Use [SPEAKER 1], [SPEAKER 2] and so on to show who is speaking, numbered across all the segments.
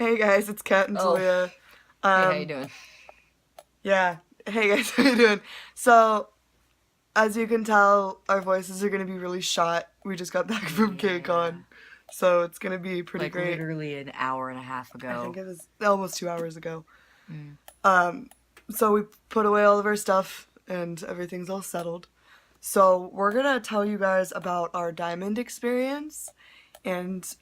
[SPEAKER 1] Hey guys, it's Kat and
[SPEAKER 2] Oh,
[SPEAKER 1] TaLea.
[SPEAKER 2] hey, how you
[SPEAKER 1] Um,
[SPEAKER 2] doing?
[SPEAKER 1] yeah. Hey guys, how you doing? So, as you can tell, our voices are gonna be really shot. We just got back from
[SPEAKER 2] Yeah.
[SPEAKER 1] KCON, so it's gonna be pretty
[SPEAKER 2] Like
[SPEAKER 1] great.
[SPEAKER 2] literally an hour and a half
[SPEAKER 1] I
[SPEAKER 2] ago.
[SPEAKER 1] think it was almost 2 hours ago.
[SPEAKER 2] Mm.
[SPEAKER 1] Um, so we put away all of our stuff and everything's all settled. So we're gonna tell you guys about our Dimond experience and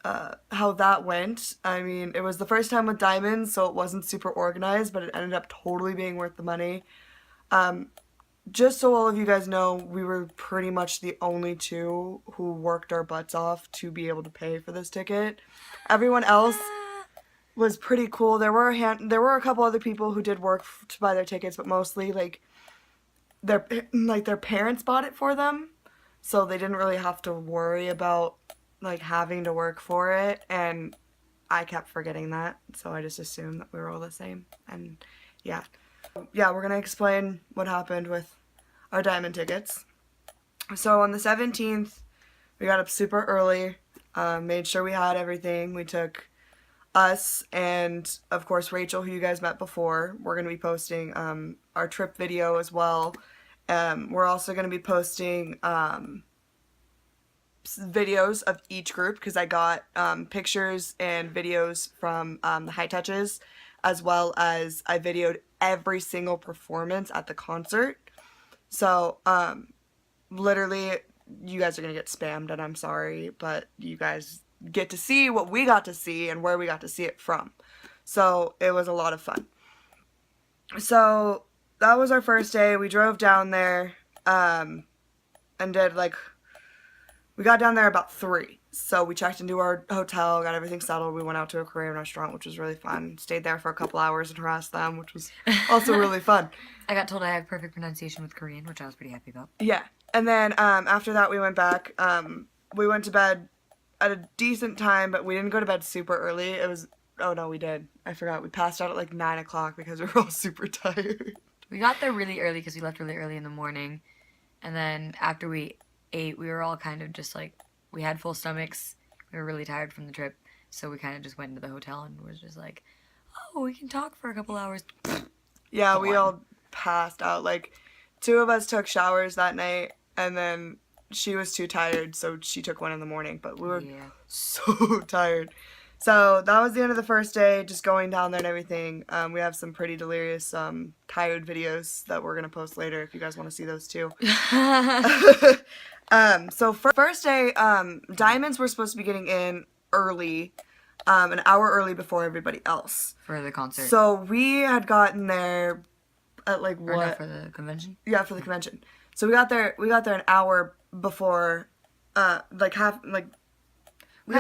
[SPEAKER 1] how that went. I mean, it was the first time with Diamonds, so it wasn't super organized, but it ended up totally being worth the money. Um, just so all of you guys know, we were pretty much the only two who worked our butts off to be able to pay for this ticket. Everyone else was pretty cool. There were a couple other people who did work to buy their tickets, but mostly their parents bought it for them, so they didn't really have to worry about like having to work for it. And I kept forgetting that, so I just assumed that we were all the same. And yeah, we're gonna explain what happened with our diamond tickets. So on the 17th, we got up super early, made sure we had everything. We took us and of course Rachel, who you guys met before. We're going to be posting our trip video as well. We're also going to be posting videos of each group because I got pictures and videos from the High Touches, as well as I videoed every single performance at the concert. So literally you guys are going to get spammed, and I'm sorry, but you guys get to see what we got to see and where we got to see it from. So it was a lot of fun. So that was our first day. We drove down there and did we got down there about 3. So we checked into our hotel, got everything settled. We went out to a Korean restaurant, which was really fun. Stayed there for a couple hours and harassed them, which was also really fun.
[SPEAKER 2] I got told I had perfect pronunciation with Korean, which I was pretty happy about.
[SPEAKER 1] Yeah. And then after that we went back. We went to bed at a decent time, but we didn't go to bed super early. It was, oh no, we did. I forgot. We passed out at like 9 o'clock because we were all super tired.
[SPEAKER 2] We got there really early because we left really early in the morning. And then after we ate, we were all kind of just like, we had full stomachs. We were really tired from the trip. So we kind of just went into the hotel and was just like, oh, we can talk for a couple hours.
[SPEAKER 1] Yeah, we
[SPEAKER 2] Gone.
[SPEAKER 1] all passed out. Like, 2 of us took showers that night, and then she was too tired, so she took one in the morning. But we were so tired. So that was the end of the first day, just going down there and everything. We have some pretty delirious tired videos that we're going to post later if you guys want to see those too. So first day, Diamonds were supposed to be getting in early, an hour early before everybody else.
[SPEAKER 2] For the concert.
[SPEAKER 1] So we had gotten there at like what?
[SPEAKER 2] Or no, for the convention?
[SPEAKER 1] Yeah, for the convention. So we got there an hour before, we got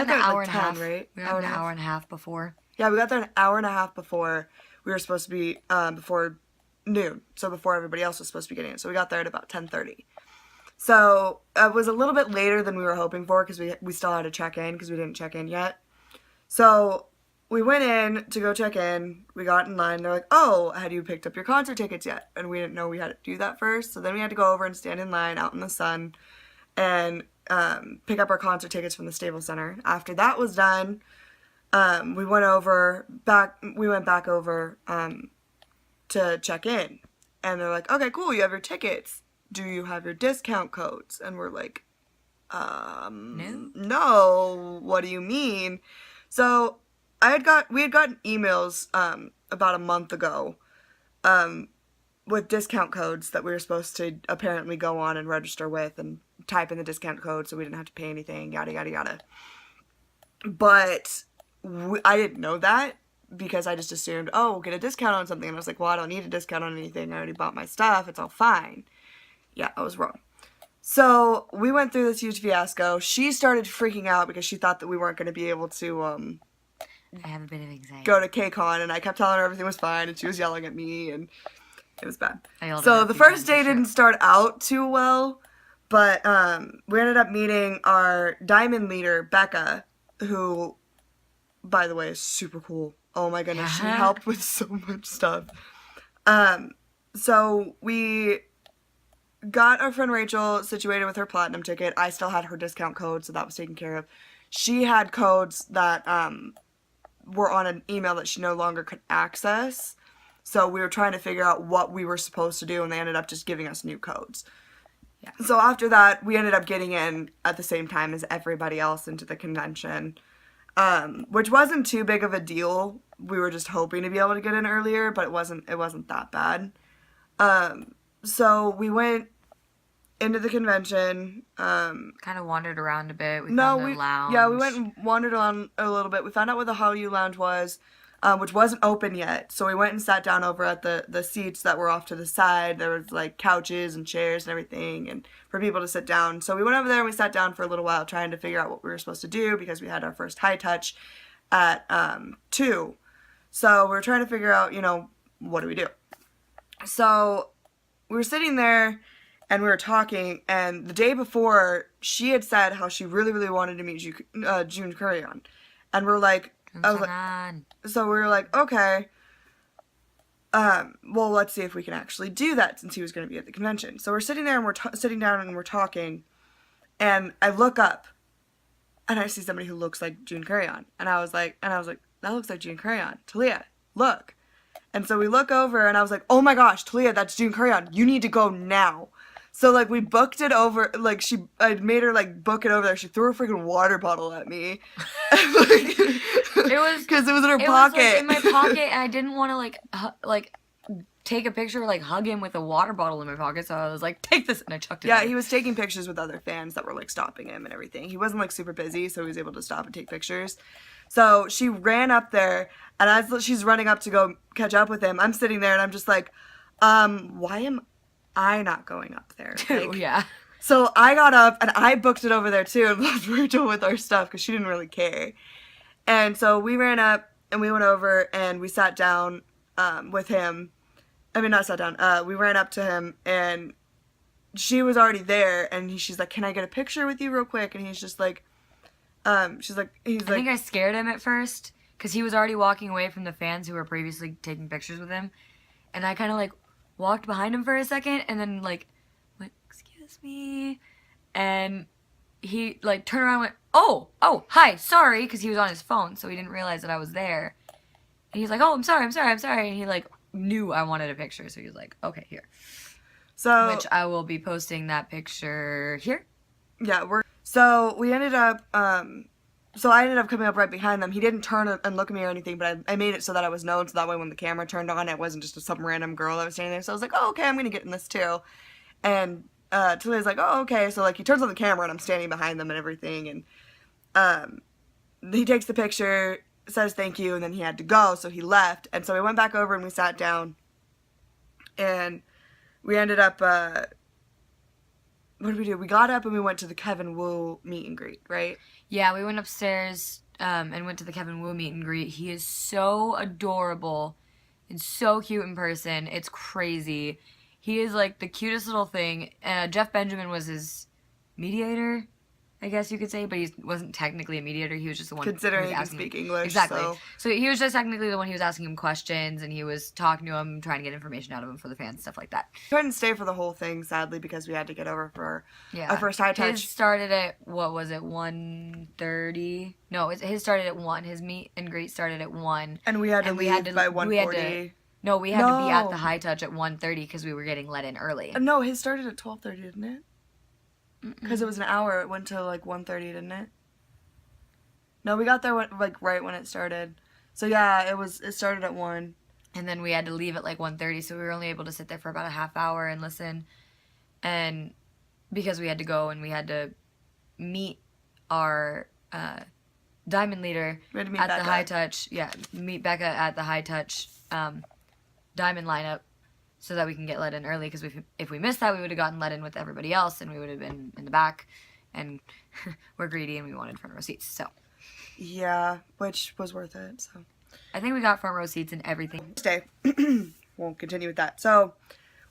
[SPEAKER 1] there at like 10, right?
[SPEAKER 2] We got an hour and a half before.
[SPEAKER 1] Yeah, we got there an hour and a half before we were supposed to be, before noon. So before everybody else was supposed to be getting in. So we got there at about 10:30. So it was a little bit later than we were hoping for because we still had to check in because we didn't check in yet. So we went in to go check in. We got in line. They're like, oh, had you picked up your concert tickets yet? And we didn't know we had to do that first. So then we had to go over and stand in line out in the sun and pick up our concert tickets from the Staples Center. After that was done, we went back over to check in. And they're like, okay, cool, you have your tickets. Do you have your discount codes? And we're like, no, what do you mean? So we had gotten emails about a month ago with discount codes that we were supposed to apparently go on and register with and type in the discount code so we didn't have to pay anything, yada yada yada. But I didn't know that because I just assumed, oh, we'll get a discount on something. And I was like, well, I don't need a discount on anything. I already bought my stuff. It's all fine. Yeah, I was wrong. So we went through this huge fiasco. She started freaking out because she thought that we weren't going to be able to
[SPEAKER 2] I have a bit of anxiety.
[SPEAKER 1] go to KCON, and I kept telling her everything was fine, and she was yelling at me, and it was bad. So the first day didn't start out too well, but we ended up meeting our diamond leader, Becca, who, by the way, is super cool. Oh my goodness, she helped with so much stuff. So we got our friend Rachel situated with her platinum ticket. I still had her discount code, so that was taken care of. She had codes that were on an email that she no longer could access. So we were trying to figure out what we were supposed to do, and they ended up just giving us new codes.
[SPEAKER 2] Yeah.
[SPEAKER 1] So after that, we ended up getting in at the same time as everybody else into the convention, which wasn't too big of a deal. We were just hoping to be able to get in earlier, but it wasn't that bad. So we went into the convention.
[SPEAKER 2] Kind of wandered around a bit. We found the lounge.
[SPEAKER 1] Yeah, we went and wandered around a little bit. We found out where the Hallyu Lounge was, which wasn't open yet. So we went and sat down over at the seats that were off to the side. There was like couches and chairs and everything, and for people to sit down. So we went over there and we sat down for a little while trying to figure out what we were supposed to do, because we had our first high touch at 2. So we were trying to figure out, what do we do? So we were sitting there and we were talking, and the day before, she had said how she really, really wanted to meet Jun Kuryon. And we're like, so we were like, okay, well, let's see if we can actually do that, since he was going to be at the convention. So we're sitting there and we're sitting down and we're talking, and I look up and I see somebody who looks like Jun Kuryon. And I was like, that looks like Jun Kuryon. TaLea, look. And so we look over and I was like, oh my gosh, TaLea, that's Jun Kuryon. You need to go now. So, like, we booked it over, like, I made her, like, book it over there. She threw a freaking water bottle at me.
[SPEAKER 2] It was...
[SPEAKER 1] Because it was in her pocket.
[SPEAKER 2] It was, like, in my pocket, and I didn't want to, like, take a picture, like, hug him with a water bottle in my pocket, so I was like, take this, and I chucked it
[SPEAKER 1] Yeah,
[SPEAKER 2] in.
[SPEAKER 1] he was taking pictures with other fans that were, like, stopping him and everything. He wasn't, like, super busy, so he was able to stop and take pictures. So, she ran up there, and as she's running up to go catch up with him, I'm sitting there, and I'm just like, why am I not going up there? Like,
[SPEAKER 2] yeah.
[SPEAKER 1] So I got up and I booked it over there too and left Rachel with our stuff because she didn't really care. And so we ran up and we went over and we sat down with him. I mean, not sat down. We ran up to him and she was already there, and she's like, "Can I get a picture with you real quick?" And he's just like, I think
[SPEAKER 2] I scared him at first because he was already walking away from the fans who were previously taking pictures with him, and I kind of like walked behind him for a second, and then like went, "Excuse me," and he like turned around and went, oh, hi, sorry," because he was on his phone, so he didn't realize that I was there. And he's like, "Oh, I'm sorry," and he like knew I wanted a picture, so he was like, "Okay, here."
[SPEAKER 1] So,
[SPEAKER 2] which I will be posting that picture here.
[SPEAKER 1] Yeah, we ended up, so I ended up coming up right behind them. He didn't turn and look at me or anything, but I made it so that I was known, so that way when the camera turned on, it wasn't just some random girl that was standing there. So I was like, oh, okay, I'm going to get in this too. And TaLea's like, oh, okay. So, like, he turns on the camera, and I'm standing behind them and everything. And he takes the picture, says thank you, and then he had to go, so he left. And so we went back over and we sat down. And we ended up, what did we do? We got up and we went to the Kevin Wu meet and greet, right?
[SPEAKER 2] Yeah, we went upstairs and went to the Kevin Wu meet and greet. He is so adorable and so cute in person. It's crazy. He is like the cutest little thing. Jeff Benjamin was his mediator, I guess you could say, but he wasn't technically a mediator. He was just the one
[SPEAKER 1] considering
[SPEAKER 2] who was
[SPEAKER 1] he can speak English.
[SPEAKER 2] Exactly. So he was just technically the one who was asking him questions, and he was talking to him, trying to get information out of him for the fans, stuff like that.
[SPEAKER 1] We couldn't stay for the whole thing, sadly, because we had to get over for our first high touch.
[SPEAKER 2] His started at, what was it, 1:30? No, his started at 1. His meet and greet started at 1.
[SPEAKER 1] And we had to leave by 1:40.
[SPEAKER 2] No, we had to be at the high touch at 1:30 because we were getting let in early.
[SPEAKER 1] No, his started at 12:30, didn't it? Because it was an hour. It went to like 1:30, didn't it? No, we got there like right when it started. So yeah, it started at 1.
[SPEAKER 2] And then we had to leave at like 1:30, so we were only able to sit there for about a half hour and listen. And because we had to go and we had to meet our diamond leader
[SPEAKER 1] at the
[SPEAKER 2] high touch. Yeah, meet Becca at the high touch diamond lineup, so that we can get let in early, because if we missed that, we would have gotten let in with everybody else, and we would have been in the back, and we're greedy, and we wanted front row seats, so.
[SPEAKER 1] Yeah, which was worth it, so.
[SPEAKER 2] I think we got front row seats and everything.
[SPEAKER 1] Stay. We'll continue with that. So,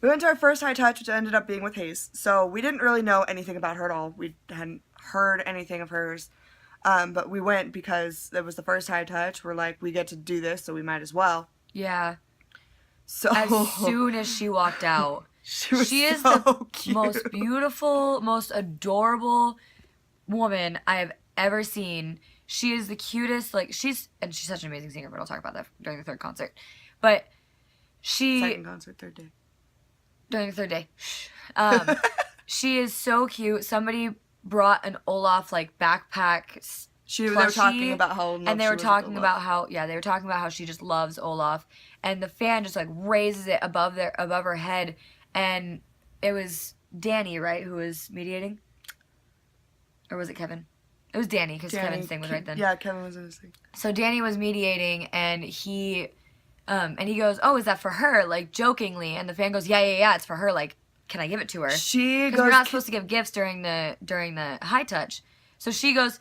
[SPEAKER 1] we went to our first high touch, which ended up being with Hayes. So, we didn't really know anything about her at all. We hadn't heard anything of hers. But we went because it was the first high touch. We're like, we get to do this, so we might as well.
[SPEAKER 2] Yeah.
[SPEAKER 1] So
[SPEAKER 2] as soon as she walked out, she is
[SPEAKER 1] so
[SPEAKER 2] the
[SPEAKER 1] cute.
[SPEAKER 2] most beautiful, most adorable woman I have ever seen. she is the cutest. Like, she's such an amazing singer, but I'll talk about that during the third concert. But
[SPEAKER 1] Second concert, third day.
[SPEAKER 2] During the third day. She is so cute. Somebody brought an Olaf, like, backpack
[SPEAKER 1] They were talking about how
[SPEAKER 2] and they were talking about how they were talking about how she just loves Olaf, and the fan just like raises it above her head, and it was Danny, right, who was mediating, or was it Kevin? It was Danny, because Kevin's thing was right then.
[SPEAKER 1] Yeah, Kevin was in his thing.
[SPEAKER 2] So Danny was mediating, and he goes, "Oh, is that for her?" Like, jokingly, and the fan goes, "Yeah, it's for her. Like, can I give it to her?" Because we're not supposed to give gifts during the high touch. So she goes,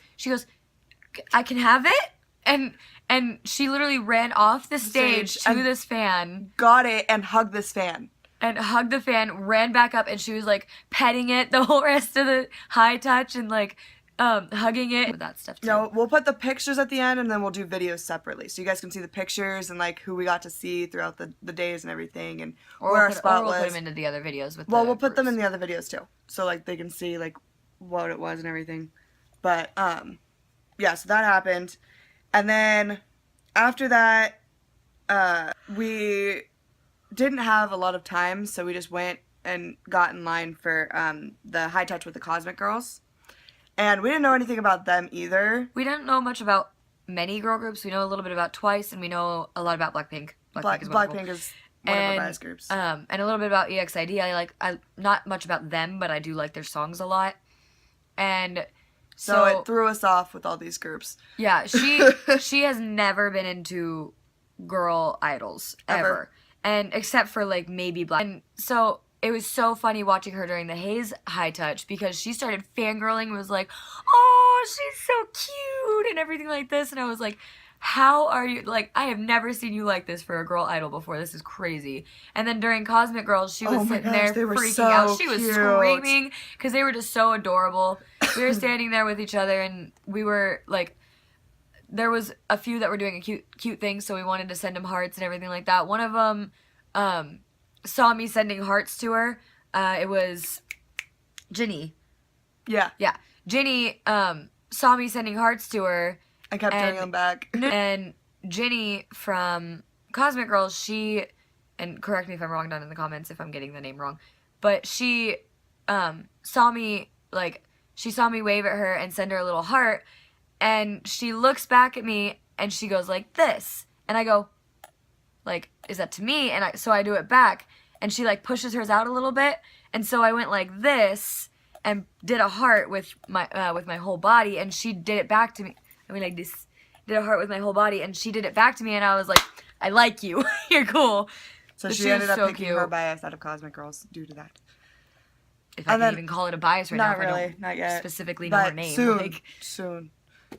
[SPEAKER 2] "I can have it?" And she literally ran off the stage to this fan.
[SPEAKER 1] Got it and hugged this fan.
[SPEAKER 2] And hugged the fan, ran back up, and she was like petting it the whole rest of the high touch and like hugging it. With that stuff too.
[SPEAKER 1] No, we'll put the pictures at the end, and then we'll do videos separately, so you guys can see the pictures and like who we got to see throughout the days and everything, and where our spot was.
[SPEAKER 2] We'll put them into the other videos.
[SPEAKER 1] We'll put them in the other videos too, so like they can see like what it was and everything. But yeah, so that happened, and then after that, we didn't have a lot of time, so we just went and got in line for the high touch with the Cosmic Girls. And we didn't know anything about them either.
[SPEAKER 2] We didn't know much about many girl groups. We know a little bit about Twice, and we know a lot about Blackpink.
[SPEAKER 1] Blackpink is one of our best groups.
[SPEAKER 2] And a little bit about EXID. I not much about them, but I do like their songs a lot. And
[SPEAKER 1] so it threw us off with all these groups.
[SPEAKER 2] Yeah, she has never been into girl idols ever. And except for like maybe Black. And so it was so funny watching her during the Haze high touch, because she started fangirling and was like, "Oh, she's so cute," and everything like this. And I was like, how are you? Like, I have never seen you like this for a girl idol before. This is crazy. And then during Cosmic Girls, she was sitting there freaking out. She was screaming because they were just so adorable. We were standing there with each other, and we were like, there was a few that were doing a cute thing, so we wanted to send them hearts and everything like that. One of them saw me sending hearts to her. It was Ginny.
[SPEAKER 1] Yeah.
[SPEAKER 2] Yeah. Ginny saw me sending hearts to her.
[SPEAKER 1] I kept doing them back.
[SPEAKER 2] And Ginny from Cosmic Girls, she, and correct me if I'm wrong down in the comments if I'm getting the name wrong, but she saw me wave at her and send her a little heart, and she looks back at me and she goes like this, and I go, like, is that to me? And so I do it back, and she like pushes hers out a little bit, and so I went like this and did a heart with my whole body, and she did it back to me. I mean, like this, did a heart with my whole body, and she did it back to me, and I was like, I like you. You're cool.
[SPEAKER 1] So she ended up picking her bias out of Cosmic Girls due to that.
[SPEAKER 2] If I can even call it a bias right now, if I don't
[SPEAKER 1] not yet.
[SPEAKER 2] Specifically know her name.
[SPEAKER 1] Soon.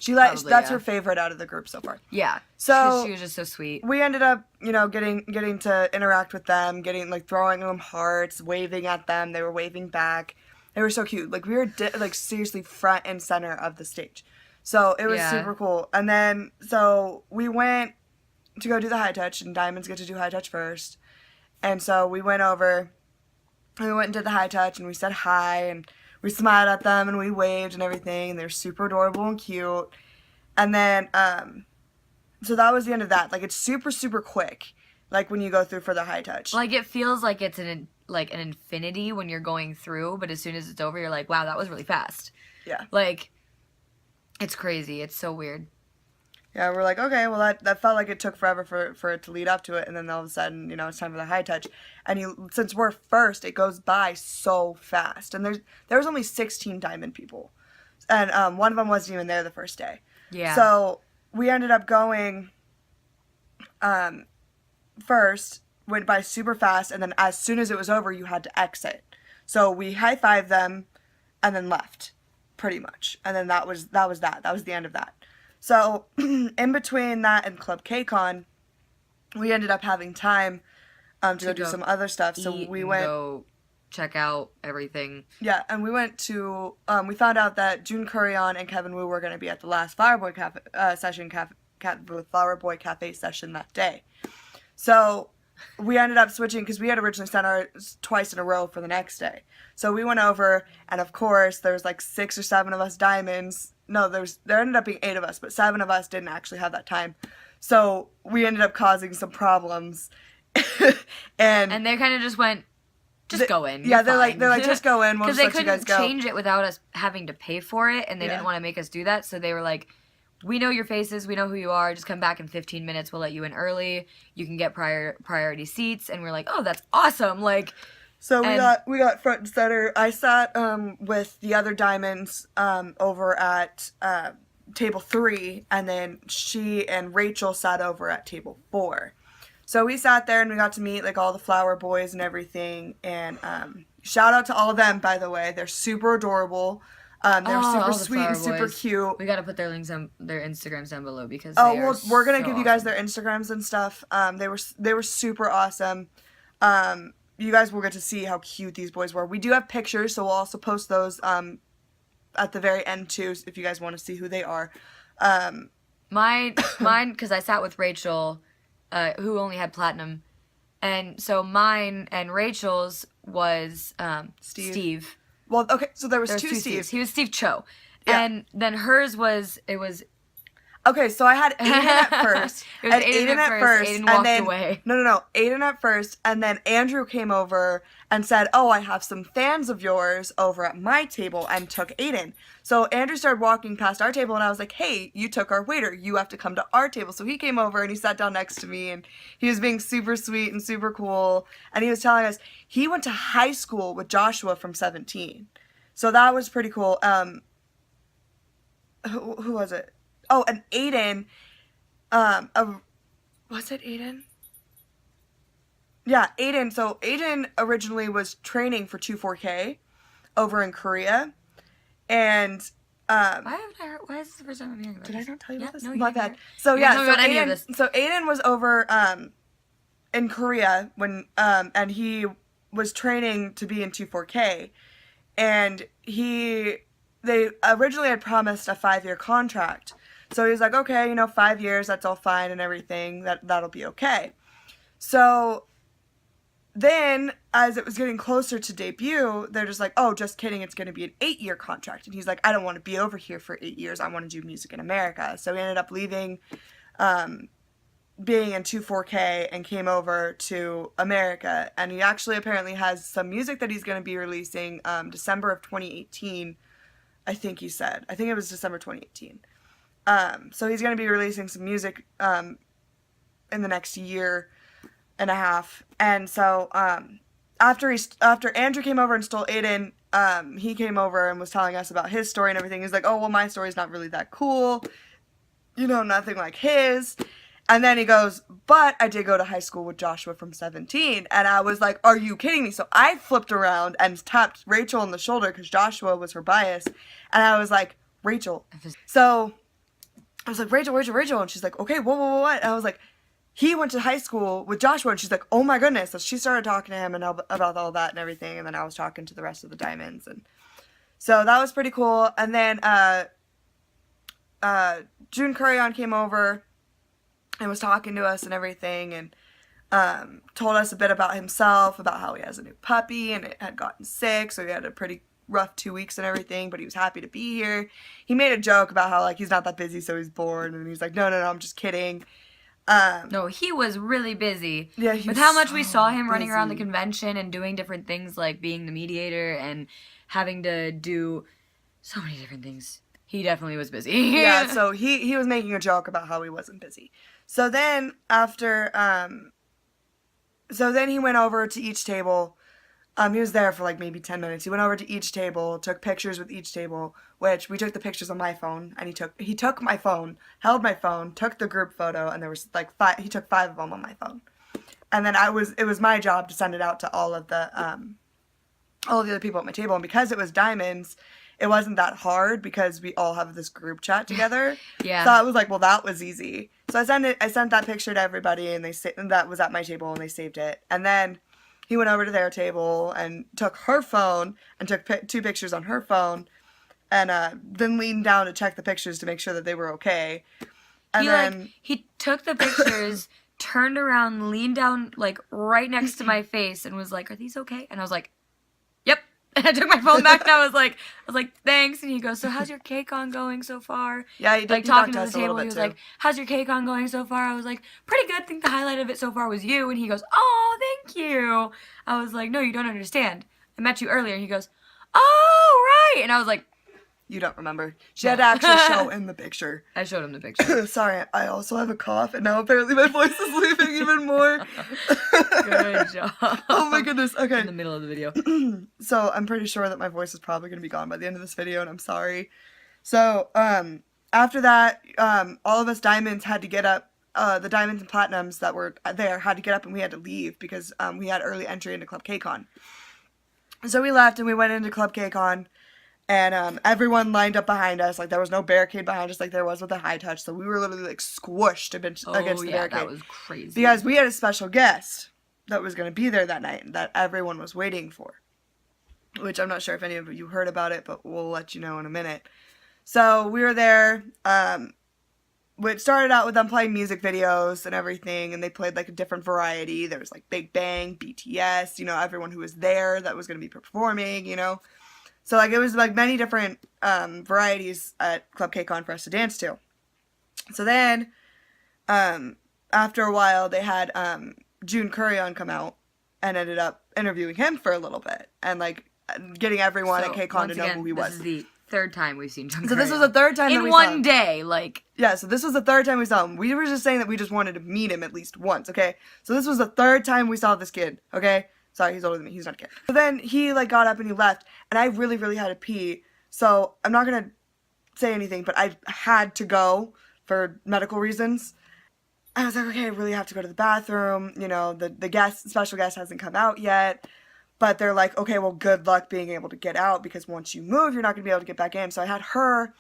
[SPEAKER 1] That's her favorite out of the group so far.
[SPEAKER 2] Yeah.
[SPEAKER 1] So
[SPEAKER 2] she was just so sweet.
[SPEAKER 1] We ended up, getting to interact with them, throwing them hearts, waving at them. They were waving back. They were so cute. Like, we were seriously front and center of the stage. So it was super cool. And then so we went to go do the high touch, and Diamonds get to do high touch first. And so we went over, and we went and did the high touch, and we said hi, and we smiled at them, and we waved and everything, and they're super adorable and cute. And then, so that was the end of that. Like, it's super, super quick, like, when you go through for the high touch.
[SPEAKER 2] Like, it feels like it's an infinity when you're going through, but as soon as it's over, you're like, wow, that was really fast.
[SPEAKER 1] Yeah.
[SPEAKER 2] Like, it's crazy. It's so weird.
[SPEAKER 1] Yeah, we're like, okay, well, that felt like it took forever for it to lead up to it, and then all of a sudden, it's time for the high touch. And since we're first, it goes by so fast. And there was only 16 Diamond people, and one of them wasn't even there the first day.
[SPEAKER 2] Yeah.
[SPEAKER 1] So we ended up going first, went by super fast, and then as soon as it was over, you had to exit. So we high-fived them, and then left, pretty much. And then that was that. That was the end of that. So, in between that and Club KCON, we ended up having time to go do some other stuff. So we went
[SPEAKER 2] go check out everything.
[SPEAKER 1] Yeah, and we went to we found out that June Kurion and Kevin Wu were going to be at the last Flower Boy Cafe session that day. So we ended up switching because we had originally sent ours twice in a row for the next day. So we went over, and of course, there was like 6 or 7 of us Diamonds no, there ended up being 8 of us, but 7 of us didn't actually have that time. So we ended up causing some problems.
[SPEAKER 2] And they kind of just went, just go in.
[SPEAKER 1] Yeah,
[SPEAKER 2] they're
[SPEAKER 1] like just go in. We'll just let you guys go.
[SPEAKER 2] Because they couldn't change it without us having to pay for it, and they didn't want to make us do that. So they were like, "We know your faces. We know who you are. Just come back in 15 minutes. We'll let you in early. You can get priority seats." And we're like, "Oh, that's awesome!" Like,
[SPEAKER 1] so we got front and center. I sat with the other diamonds over at table 3, and then she and Rachel sat over at table 4. So we sat there and we got to meet like all the flower boys and everything. And shout out to all of them, by the way. They're super adorable. They're super sweet and super cute.
[SPEAKER 2] We got to put their links on their Instagrams down below because
[SPEAKER 1] we're gonna give you guys their Instagrams and stuff. They were super awesome. You guys will get to see how cute these boys were. We do have pictures, so we'll also post those at the very end too, if you guys want to see who they are.
[SPEAKER 2] Mine, because I sat with Rachel. Who only had platinum, and so mine and Rachel's was Steve.
[SPEAKER 1] Well, okay, so there was two Steves.
[SPEAKER 2] He was Steve Cho, and then hers was
[SPEAKER 1] Okay, so I had Ayden at first.
[SPEAKER 2] It was Ayden at first. Ayden walked away.
[SPEAKER 1] No. Ayden at first, and then Andrew came over and said, "Oh, I have some fans of yours over at my table," and took Ayden. So Andrew started walking past our table, and I was like, "Hey, you took our waiter. You have to come to our table." So he came over and he sat down next to me, and he was being super sweet and super cool. And he was telling us he went to high school with Joshua from 17. So that was pretty cool. Who was it? Oh, and Ayden, was it Ayden? Yeah, Ayden. So Ayden originally was training for 24K over in Korea, and
[SPEAKER 2] why is this the first time I'm hearing about
[SPEAKER 1] this? Did I not tell you about this?
[SPEAKER 2] No,
[SPEAKER 1] My bad. So yeah,
[SPEAKER 2] so
[SPEAKER 1] Ayden was over in Korea when and he was training to be in 24K, and they originally had promised a 5-year contract. So he was like, okay, 5 years, that's all fine and everything. That'll be okay. So then, as it was getting closer to debut, they're just like, oh, just kidding, it's going to be an 8-year contract. And he's like, I don't want to be over here for 8 years. I want to do music in America. So he ended up leaving, being in 24K, and came over to America. And he actually apparently has some music that he's going to be releasing December of 2018, I think he said. I think it was December 2018. So he's going to be releasing some music in the next year and a half. And so after Andrew came over and stole Ayden, he came over and was telling us about his story and everything. He's like, oh, well, my story's not really that cool. Nothing like his. And then he goes, but I did go to high school with Joshua from 17. And I was like, are you kidding me? So I flipped around and tapped Rachel on the shoulder because Joshua was her bias. And I was like, Rachel. So I was like, Rachel. And she's like, okay, what? And I was like, he went to high school with Joshua. And she's like, oh my goodness. So she started talking to him and about all that and everything. And then I was talking to the rest of the diamonds. And so that was pretty cool. And then June Curryon came over and was talking to us and everything. And told us a bit about himself, about how he has a new puppy and it had gotten sick. So he had a pretty rough 2 weeks and everything, but he was happy to be here. He made a joke about how he's not that busy, so he's bored, and he's like, no, I'm just kidding.
[SPEAKER 2] No, he was really busy.
[SPEAKER 1] Yeah,
[SPEAKER 2] with how much we saw him running around the convention and doing different things like being the mediator and having to do so many different things. He definitely was busy.
[SPEAKER 1] Yeah, so he was making a joke about how he wasn't busy. So then after he went over to each table. He was there for maybe 10 minutes. He went over to each table, took pictures with each table, which we took the pictures on my phone, and he took my phone, held my phone, took the group photo, and there was 5, he took 5 of them on my phone. And then it was my job to send it out to all of the other people at my table, and because it was diamonds, it wasn't that hard because we all have this group chat together.
[SPEAKER 2] Yeah.
[SPEAKER 1] So I was like, well, that was easy. So I sent that picture to everybody, and that was at my table, and they saved it. And then he went over to their table and took her phone and took 2 pictures on her phone, and then leaned down to check the pictures to make sure that they were okay. And
[SPEAKER 2] he took the pictures, turned around, leaned down right next to my face, and was like, "Are these okay?" And I was like, "Yep." And I took my phone back and I was like, thanks. And he goes, so how's your KCON going so far?
[SPEAKER 1] Yeah, he did.
[SPEAKER 2] Like
[SPEAKER 1] He
[SPEAKER 2] talking
[SPEAKER 1] talked
[SPEAKER 2] to
[SPEAKER 1] to
[SPEAKER 2] the
[SPEAKER 1] us a
[SPEAKER 2] table,
[SPEAKER 1] little
[SPEAKER 2] he
[SPEAKER 1] bit
[SPEAKER 2] was
[SPEAKER 1] too.
[SPEAKER 2] like, how's your KCON going so far? I was like, pretty good. I think the highlight of it so far was you. And he goes, oh, thank you. I was like, no, you don't understand. I met you earlier. And he goes, oh, right. And I was like,
[SPEAKER 1] You don't remember. She had to actually show him the picture.
[SPEAKER 2] I showed him the picture.
[SPEAKER 1] Sorry, I also have a cough, and now apparently my voice is leaving even more.
[SPEAKER 2] Good job.
[SPEAKER 1] Oh my goodness. Okay.
[SPEAKER 2] In the middle of the video.
[SPEAKER 1] So I'm pretty sure that my voice is probably going to be gone by the end of this video, and I'm sorry. So, after that, all of us diamonds had to get up. The diamonds and platinums that were there had to get up, and we had to leave because we had early entry into Club KCON. So we left, and we went into Club KCON, and everyone lined up behind us. Like, there was no barricade behind us like there was with the high touch. So we were literally, like, squished against the barricade.
[SPEAKER 2] That was crazy.
[SPEAKER 1] Because we had a special guest that was going to be there that night that everyone was waiting for. Which I'm not sure if any of you heard about it, but we'll let you know in a minute. So we were there. It started out with them playing music videos and everything, and they played like a different variety. There was like Big Bang, BTS, everyone who was there that was going to be performing, So like it was like many different varieties at Club KCON for us to dance to. So then, after a while, they had June Kurion come out and ended up interviewing him for a little bit and like getting everyone at KCON to know who he was.
[SPEAKER 2] This is the third time we've seen Jung.
[SPEAKER 1] So this was the third time that we saw him.
[SPEAKER 2] In one day, like.
[SPEAKER 1] Yeah, so this was the third time we saw him. We were just saying that we just wanted to meet him at least once, okay? So this was the third time we saw this kid, okay? Sorry, he's older than me. He's not a kid. So then he like got up and he left, and I really, really had to pee. So I'm not gonna say anything, but I had to go for medical reasons. I was like, okay, I really have to go to the bathroom. The special guest hasn't come out yet. But they're like, okay, well, good luck being able to get out because once you move, you're not gonna be able to get back in. So I had her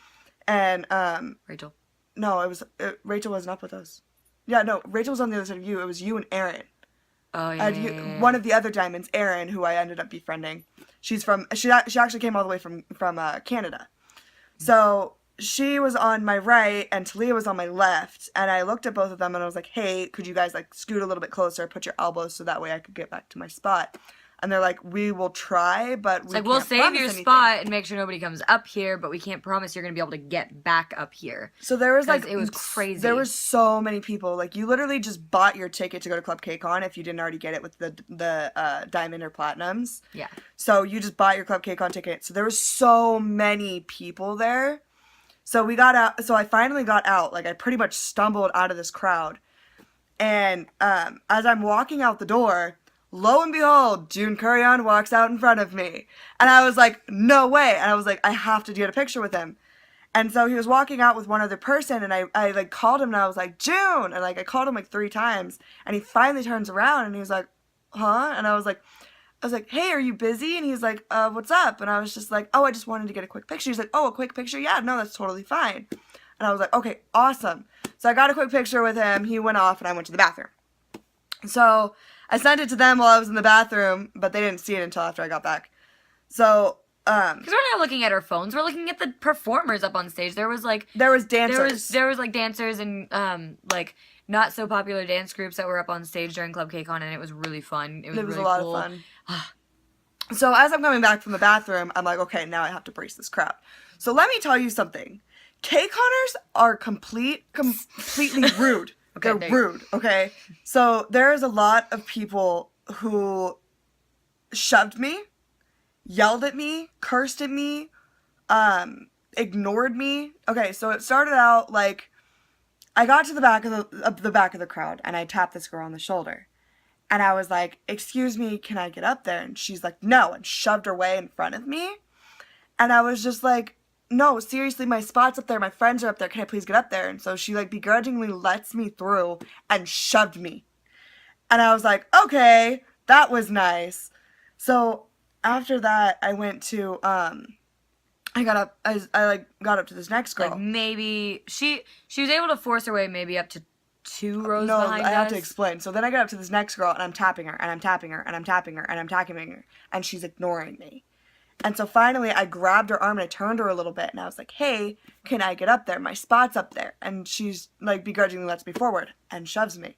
[SPEAKER 1] and
[SPEAKER 2] Rachel.
[SPEAKER 1] No, Rachel wasn't up with us. Yeah, no, Rachel was on the other side of you. It was you and Erin.
[SPEAKER 2] Oh yeah.
[SPEAKER 1] One of the other diamonds, Erin, who I ended up befriending. She actually came all the way from Canada. So she was on my right and TaLea was on my left, and I looked at both of them and I was like, hey, could you guys like scoot a little bit closer, put your elbows so that way I could get back to my spot. And they're like, we will try, but
[SPEAKER 2] we'll save your spot and make sure nobody comes up here, but we can't promise you're going to be able to get back up here.
[SPEAKER 1] So there was like,
[SPEAKER 2] it was crazy.
[SPEAKER 1] There was so many people. Like, you literally just bought your ticket to go to Club KCON if you didn't already get it with the diamond or platinums.
[SPEAKER 2] Yeah.
[SPEAKER 1] So you just bought your Club KCON ticket. So there was so many people there. So we got out. So I finally got out. Like, I pretty much stumbled out of this crowd. And as I'm walking out the door, lo and behold, June Kurion walks out in front of me. And I was like, no way. And I was like, I have to get a picture with him. And so he was walking out with one other person, and I like called him, and I was like, June! And like I called him like 3 times. And he finally turns around and he was like, huh? And I was like, hey, are you busy? And he's like, what's up? And I was just like, oh, I just wanted to get a quick picture. He's like, oh, a quick picture? Yeah, no, that's totally fine. And I was like, okay, awesome. So I got a quick picture with him. He went off and I went to the bathroom. So I sent it to them while I was in the bathroom, but they didn't see it until after I got back. So,
[SPEAKER 2] because we're not looking at our phones, we're looking at the performers up on stage. There was dancers. There was like dancers and like not so popular dance groups that were up on stage during Club KCON, and it was really fun. It was really
[SPEAKER 1] a lot
[SPEAKER 2] cool.
[SPEAKER 1] of fun. So as I'm coming back from the bathroom, I'm like, okay, now I have to brace this crowd. So let me tell you something. KCONers are completely rude.
[SPEAKER 2] Okay,
[SPEAKER 1] they're rude, okay? So there's a lot of people who shoved me, yelled at me, cursed at me, ignored me. Okay, so it started out like I got to the back of the crowd and I tapped this girl on the shoulder. And I was like, excuse me, can I get up there? And she's like, no, and shoved her way in front of me. And I was just like, no, seriously, my spot's up there. My friends are up there. Can I please get up there? And so she like begrudgingly lets me through and shoved me. And I was like, okay, that was nice. So after that, I went to, I got up to this next girl.
[SPEAKER 2] Like maybe she was able to force her way maybe up to 2 rows behind us.
[SPEAKER 1] I have to explain. So then I got up to this next girl and I'm tapping her and I'm tapping her and I'm tapping her and I'm tapping her and she's ignoring me. And so finally I grabbed her arm and I turned her a little bit and I was like, hey, can I get up there? My spot's up there. And she's like begrudgingly lets me forward and shoves me.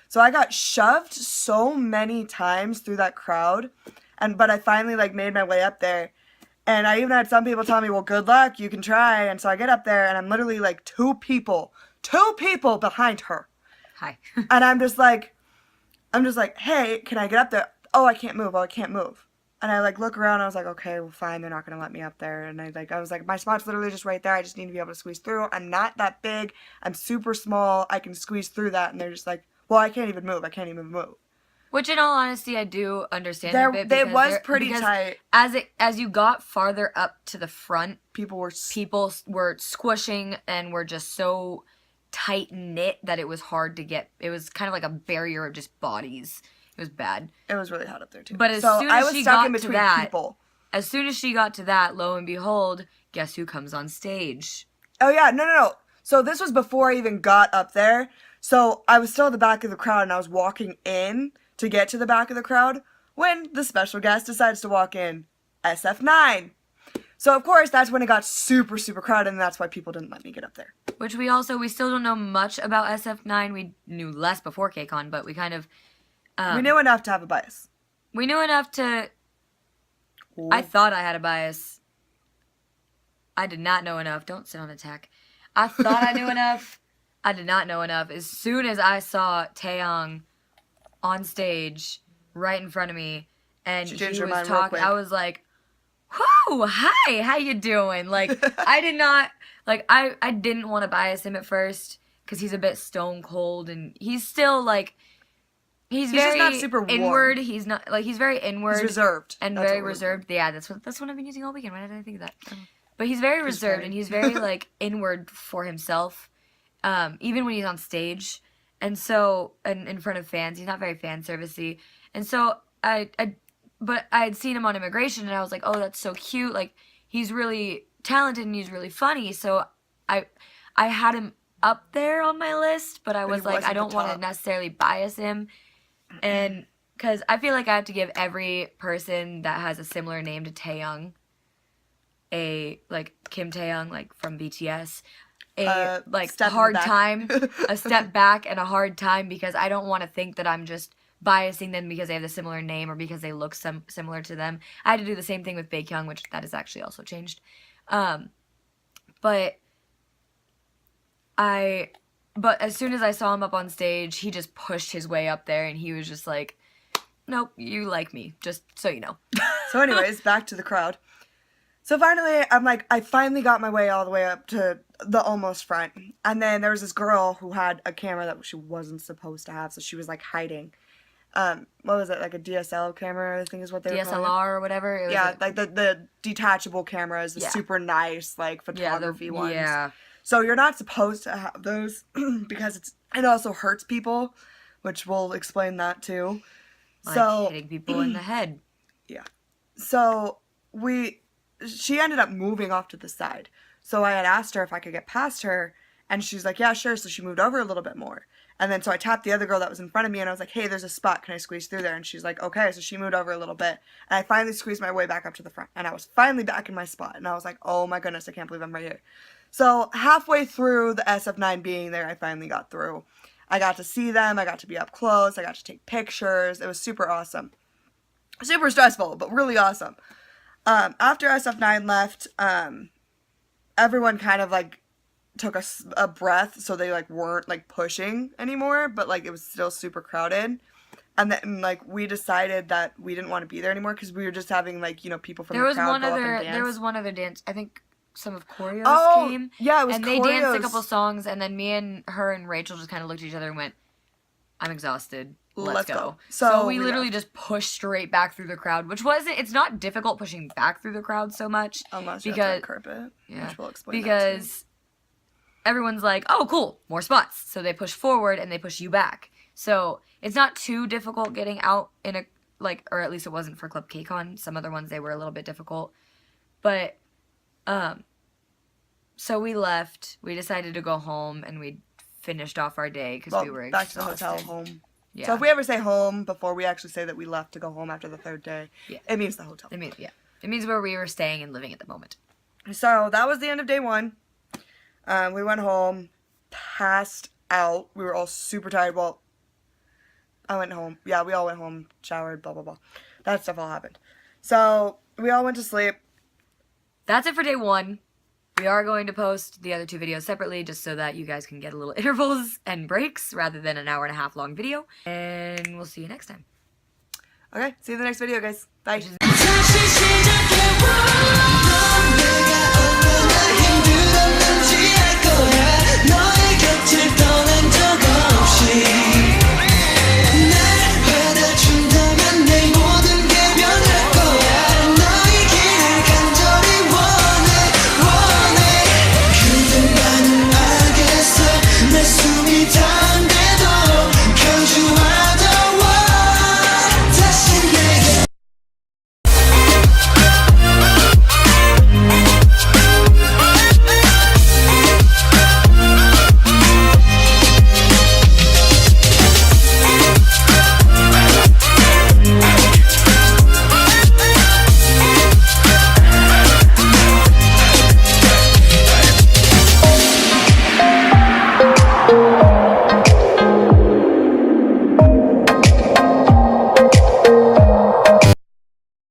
[SPEAKER 1] So I got shoved so many times through that crowd. But I finally like made my way up there. And I even had some people tell me, well, good luck, you can try. And so I get up there and I'm literally like two people behind her.
[SPEAKER 2] Hi.
[SPEAKER 1] And I'm just like, hey, can I get up there? Oh, I can't move. Oh, I can't move. And I like look around. I was like, okay, well, fine. They're not gonna let me up there. And I was like, my spot's literally just right there. I just need to be able to squeeze through. I'm not that big. I'm super small. I can squeeze through that. And they're just like, well, I can't even move. I can't even move.
[SPEAKER 2] Which, in all honesty, I do understand a bit.
[SPEAKER 1] They
[SPEAKER 2] Because
[SPEAKER 1] was pretty tight.
[SPEAKER 2] As you got farther up to the front,
[SPEAKER 1] People were
[SPEAKER 2] squishing and were just so tight knit that it was hard to get. It was kind of like a barrier of just bodies. It was bad.
[SPEAKER 1] It was really hot up there too.
[SPEAKER 2] But as
[SPEAKER 1] so
[SPEAKER 2] soon
[SPEAKER 1] I
[SPEAKER 2] as
[SPEAKER 1] was
[SPEAKER 2] she
[SPEAKER 1] stuck
[SPEAKER 2] got
[SPEAKER 1] in
[SPEAKER 2] to
[SPEAKER 1] between
[SPEAKER 2] that,
[SPEAKER 1] people.
[SPEAKER 2] as soon as she got to that, lo and behold, guess who comes on stage?
[SPEAKER 1] Oh yeah, no. So this was before I even got up there. So I was still at the back of the crowd and I was walking in to get to the back of the crowd when the special guest decides to walk in, SF9. So of course that's when it got super, super crowded and that's why people didn't let me get up there.
[SPEAKER 2] Which we still don't know much about SF9. We knew less before KCON, but we kind of...
[SPEAKER 1] we knew enough to have a bias.
[SPEAKER 2] We knew enough to...
[SPEAKER 1] Ooh.
[SPEAKER 2] I thought I had a bias. I did not know enough. Don't sit on attack. I thought I knew enough. I did not know enough. As soon as I saw Taeyong on stage right in front of me and he was talking, I was like, whoo, hi, how you doing? Like, I did not, like, I didn't want to bias him at first because he's a bit stone cold and he's still, like, he's very
[SPEAKER 1] just not super warm.
[SPEAKER 2] Inward. He's not, like, he's very inward.
[SPEAKER 1] He's reserved.
[SPEAKER 2] And very reserved. Yeah, that's what I've been using all weekend. Why did I think of that? But he's very reserved and he's very, like, inward for himself, even when he's on stage. And so, and in front of fans, he's not very fan servicey. And so, but I had seen him on Immigration, and I was like, oh, that's so cute. Like, he's really talented and he's really funny. So, I had him up there on my list, but I was like, I don't want to necessarily bias him. And, because I feel like I have to give every person that has a similar name to Taeyong like, Kim Taeyong, like, from BTS, like, hard time, a step back and a hard time, because I don't want to think that I'm just biasing them because they have a similar name or because they look similar to them. I had to do the same thing with Baekhyun, which that has actually also changed. But as soon as I saw him up on stage, he just pushed his way up there and he was just like, nope, you like me, just so you know.
[SPEAKER 1] So anyways, back to the crowd. So finally, I'm like, I finally got my way all the way up to the almost front. And then there was this girl who had a camera that she wasn't supposed to have, so she was like hiding. What was it, like a DSL camera, I think is what they were calling it?
[SPEAKER 2] DSLR or whatever? It was
[SPEAKER 1] like the detachable cameras, the super nice, like, photography ones.
[SPEAKER 2] Yeah.
[SPEAKER 1] So you're not supposed to have those because it also hurts people, which we'll explain that too.
[SPEAKER 2] Like hitting people in the head.
[SPEAKER 1] Yeah. So she ended up moving off to the side. So I had asked her if I could get past her, and she's like, yeah, sure. So she moved over a little bit more. And then so I tapped the other girl that was in front of me, and I was like, hey, there's a spot. Can I squeeze through there? And she's like, okay. So she moved over a little bit, and I finally squeezed my way back up to the front. And I was finally back in my spot. And I was like, oh my goodness, I can't believe I'm right here. So halfway through the SF9 being there, I finally got through. I got to see them. I got to be up close. I got to take pictures. It was super awesome. Super stressful, but really awesome. After SF9 left, everyone kind of, like, took a breath, so they, like, weren't, like, pushing anymore, but, like, it was still super crowded. And then, like, we decided that we didn't want to be there anymore, because we were just having, like, you know, people from the crowd go up and dance.
[SPEAKER 2] There was one other dance, I think some of Choreo's came.
[SPEAKER 1] Yeah, it was
[SPEAKER 2] and
[SPEAKER 1] Choreo's.
[SPEAKER 2] They danced a couple songs, and then me and her and Rachel just kind of looked at each other and went, I'm exhausted. Let's go. So we literally just pushed straight back through the crowd, it's not difficult pushing back through the crowd so much.
[SPEAKER 1] Unless you have to curb it, which we'll explain
[SPEAKER 2] because everyone's like, oh, cool, more spots. So they push forward and they push you back. So it's not too difficult getting out in a, like, or at least it wasn't for Club KCON. Some other ones, they were a little bit difficult. But, so we left. We decided to go home and we finished off our day because we were exhausted.
[SPEAKER 1] Back to the hotel, home. Yeah. So if we ever say home before we actually say that we left to go home after the third day, it means the hotel.
[SPEAKER 2] It means where we were staying and living at the moment.
[SPEAKER 1] So that was the end of day one. We went home, passed out. We were all super tired. Well, I went home. Yeah, we all went home, showered, blah, blah, blah. That stuff all happened. So we all went to sleep.
[SPEAKER 2] That's it for day 1. We are going to post the other 2 videos separately just so that you guys can get a little intervals and breaks rather than an 1.5 hour long video. And we'll see you next time.
[SPEAKER 1] Okay, see you in the next video, guys. Bye.